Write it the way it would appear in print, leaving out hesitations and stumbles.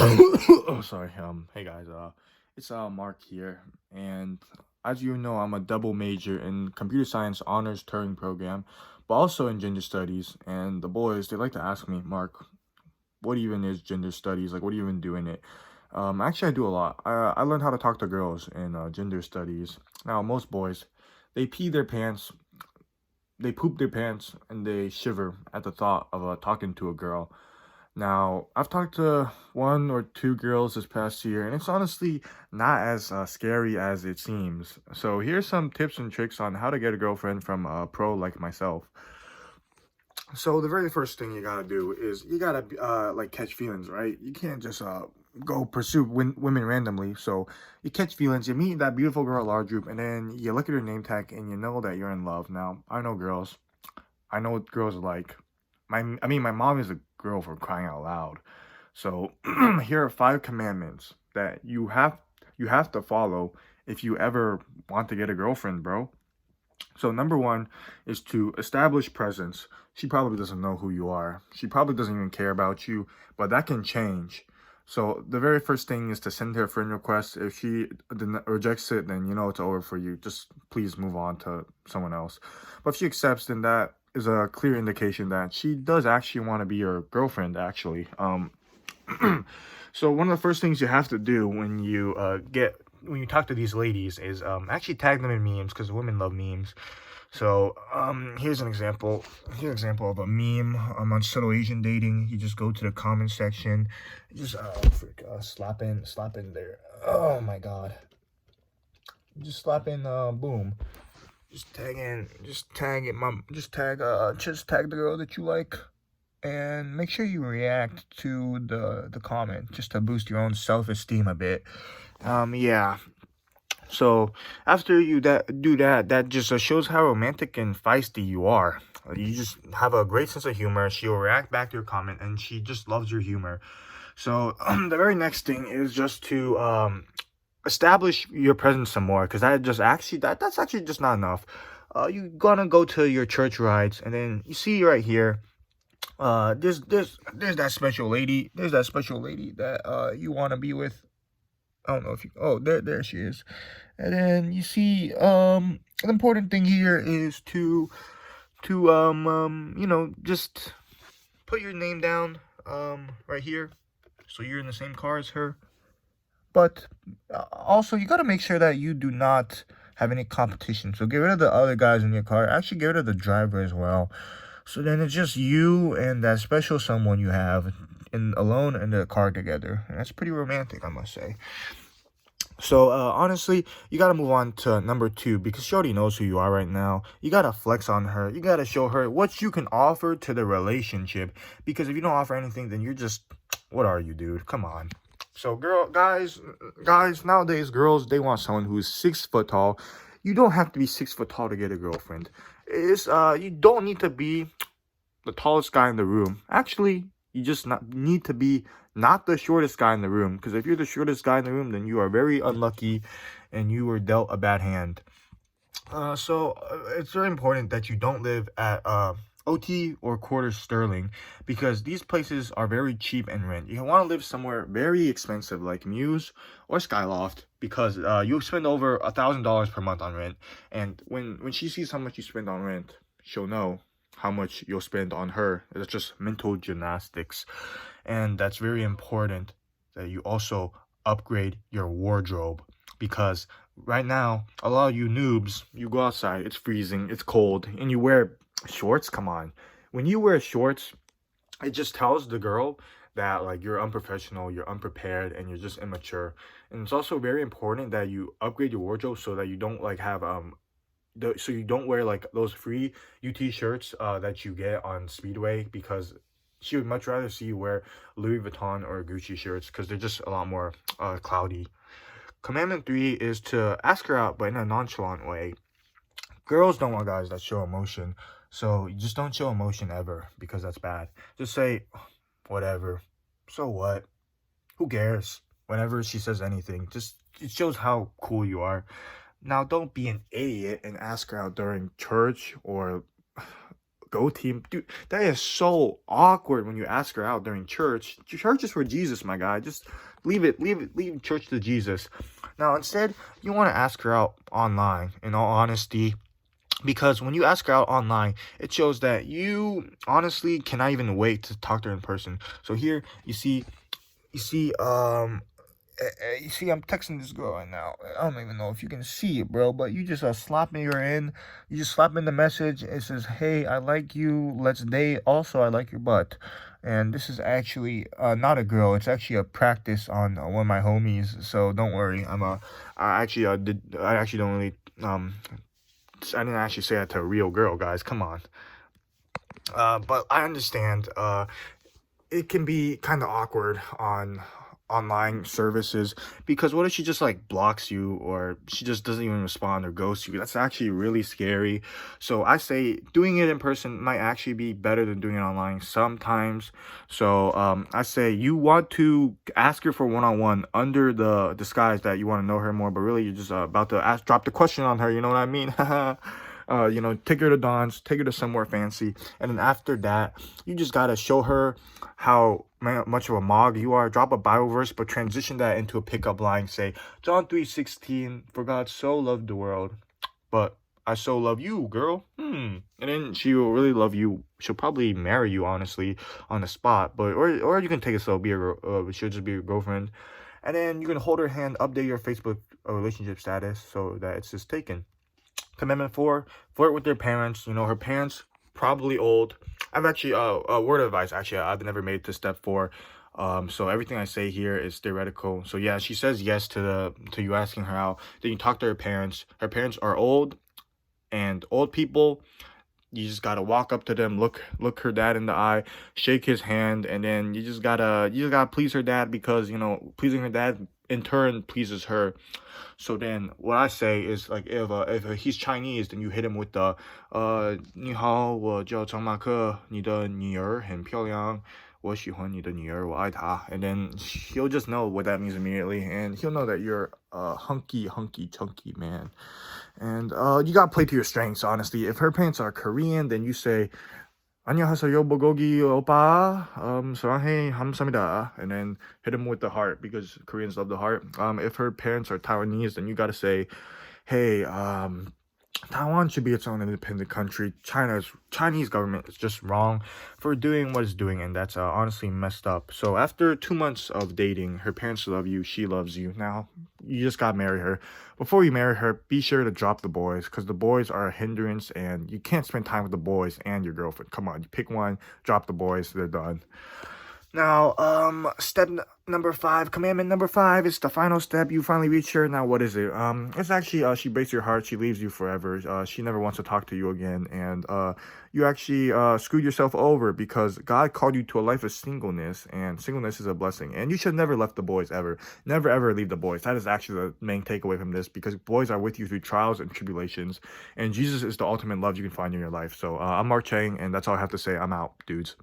Oh, sorry. Hey guys. It's Mark here, and as you know, I'm a double major in computer science honors Turing program, but also in gender studies. And the boys, they like to ask me, Mark, what even is gender studies? Like, what do you even do in it? Actually, I do a lot. I learned how to talk to girls in gender studies. Now, most boys, they pee their pants, they poop their pants, and they shiver at the thought of talking to a girl. Now, I've talked to one or two girls this past year, and it's honestly not as scary as it seems. So, here's some tips and tricks on how to get a girlfriend from a pro like myself. So, the very first thing you gotta do is you gotta like catch feelings, right? You can't just go pursue women randomly. So, you catch feelings, you meet that beautiful girl at our group, and then you look at her name tag and you know that you're in love. Now, I know girls. I know what girls are like. My mom is a girl for crying out loud. So here are five commandments that you have to follow if you ever want to get a girlfriend, bro. So number one is to establish presence. She probably doesn't know who you are. She probably doesn't even care about you, but that can change. So the very first thing is to send her a friend request. If she rejects it, then you know it's over for you. Just please move on to someone else. But if she accepts, then that is a clear indication that she does actually want to be your girlfriend. Actually, so one of the first things you have to do when you talk to these ladies is actually tag them in memes because women love memes. So here's an example. Here's an example of a meme on subtle Asian dating. You just go to the comment section, you just slap in there. Oh my god. Just slap in boom. Just tag the girl that you like, and make sure you react to the comment just to boost your own self-esteem a bit. Yeah. So after you do that, that just shows how romantic and feisty you are. You just have a great sense of humor. She'll react back to your comment, and she just loves your humor. So the very next thing is just to establish your presence some more, because that's actually just not enough. You gonna go to your church rides, and then you see right here. There's that special lady. There's that special lady that you want to be with. I don't know if you. Oh, there she is. And then you see, the important thing here is to just put your name down, right here, so you're in the same car as her. But also, you got to make sure that you do not have any competition. So get rid of the other guys in your car. Actually, get rid of the driver as well. So then it's just you and that special someone you have alone in the car together. And that's pretty romantic, I must say. So honestly, you gotta move on to number two, because she already knows who you are right now. You gotta flex on her. You gotta show her what you can offer to the relationship. Because if you don't offer anything, then you're just, what are you, dude? Come on. So guys, nowadays girls, they want someone who's 6 foot tall. You don't have to be 6 foot tall to get a girlfriend. You don't need to be the tallest guy in the room. Actually, you just not need to be not the shortest guy in the room, because if you're the shortest guy in the room, then you are very unlucky and you were dealt a bad hand. It's very important that you don't live at OT or Quarter Sterling, because these places are very cheap in rent. You want to live somewhere very expensive like Muse or Skyloft, because you'll spend over $1,000 per month on rent, and when she sees how much you spend on rent, she'll know how much you'll spend on her. It's just mental gymnastics. And that's very important that you also upgrade your wardrobe, because right now, a lot of you noobs, you go outside, it's freezing, it's cold, and you wear shorts. Come on. When you wear shorts, it just tells the girl that like you're unprofessional, you're unprepared, and you're just immature. And it's also very important that you upgrade your wardrobe so that you don't like have so you don't wear like those free UT shirts that you get on Speedway, because she would much rather see you wear Louis Vuitton or Gucci shirts, because they're just a lot more cloudy. Commandment 3 is to ask her out, but in a nonchalant way. Girls don't want guys that show emotion, so you just don't show emotion ever, because that's bad. Just say, whatever, so what, who cares, whenever she says anything. Just, it shows how cool you are. Now, don't be an idiot and ask her out during church or Go team. Dude, that is so awkward when you ask her out during church. Church is for Jesus, my guy. Just leave church to Jesus. Now, instead, you want to ask her out online, in all honesty, because when you ask her out online, it shows that you honestly cannot even wait to talk to her in person. So here, you see, you see, I'm texting this girl right now. I don't even know if you can see it, bro, but you just slapping her in. You just slap in the message. It says, "Hey, I like you. Let's date. Also, I like your butt." And this is actually not a girl. It's actually a practice on one of my homies. So don't worry. I actually don't really I didn't actually say that to a real girl, guys. Come on. But I understand. It can be kind of awkward on online services, because what if she just like blocks you, or she just doesn't even respond or ghosts you? That's actually really scary. So I say doing it in person might actually be better than doing it online sometimes. So I say you want to ask her for one-on-one under the disguise that you want to know her more, but really you're just about to drop the question on her, you know what I mean? Take her to Don's, take her to somewhere fancy, and then after that, you just gotta show her how much of a mog you are. Drop a Bible verse, but transition that into a pickup line. Say, John 3:16, for God so loved the world, but I so love you, girl. And then she will really love you. She'll probably marry you, honestly, on the spot. But or you can take it slow. She'll just be your girlfriend, and then you can hold her hand, update your Facebook relationship status so that it's just taken. Commitment 4, flirt with their parents. Her parents probably old. I've actually a word of advice. Actually, I've never made it to step 4. So everything I say here is theoretical. So yeah, she says yes to you asking her out. Then you talk to her parents. Her parents are old, and old people, you just gotta walk up to them, look her dad in the eye, shake his hand, and then you just gotta please her dad, because pleasing her dad in turn pleases her. So then what I say is, like, if he's Chinese, then you hit him with the 你好，我叫张马克，你的女儿很漂亮，我喜欢你的女儿，我爱她. And then he'll just know what that means immediately, and he'll know that you're a hunky chunky man. And you gotta play to your strengths, honestly. If her parents are Korean, then you say, 안녕하세요, 보고기 오빠. 사랑해, 감사합니다. And then hit him with the heart, because Koreans love the heart. If her parents are Taiwanese, then you gotta say, hey, Taiwan should be its own independent country. Chinese government is just wrong for doing what it's doing, and that's honestly messed up. So after 2 months of dating, her parents love you, she loves you. Now, you just gotta marry her. Before you marry her, be sure to drop the boys, because the boys are a hindrance, and you can't spend time with the boys and your girlfriend. Come on, you pick one, drop the boys, they're done. Now, number 5, commandment number 5 is the final step. You finally reach her. Now, what is it? It's actually, she breaks your heart. She leaves you forever. She never wants to talk to you again. And, you actually, screwed yourself over, because God called you to a life of singleness, and singleness is a blessing. And you should never left the boys, ever. Never, ever leave the boys. That is actually the main takeaway from this, because boys are with you through trials and tribulations. And Jesus is the ultimate love you can find in your life. So, I'm Mark Chang, and that's all I have to say. I'm out, dudes.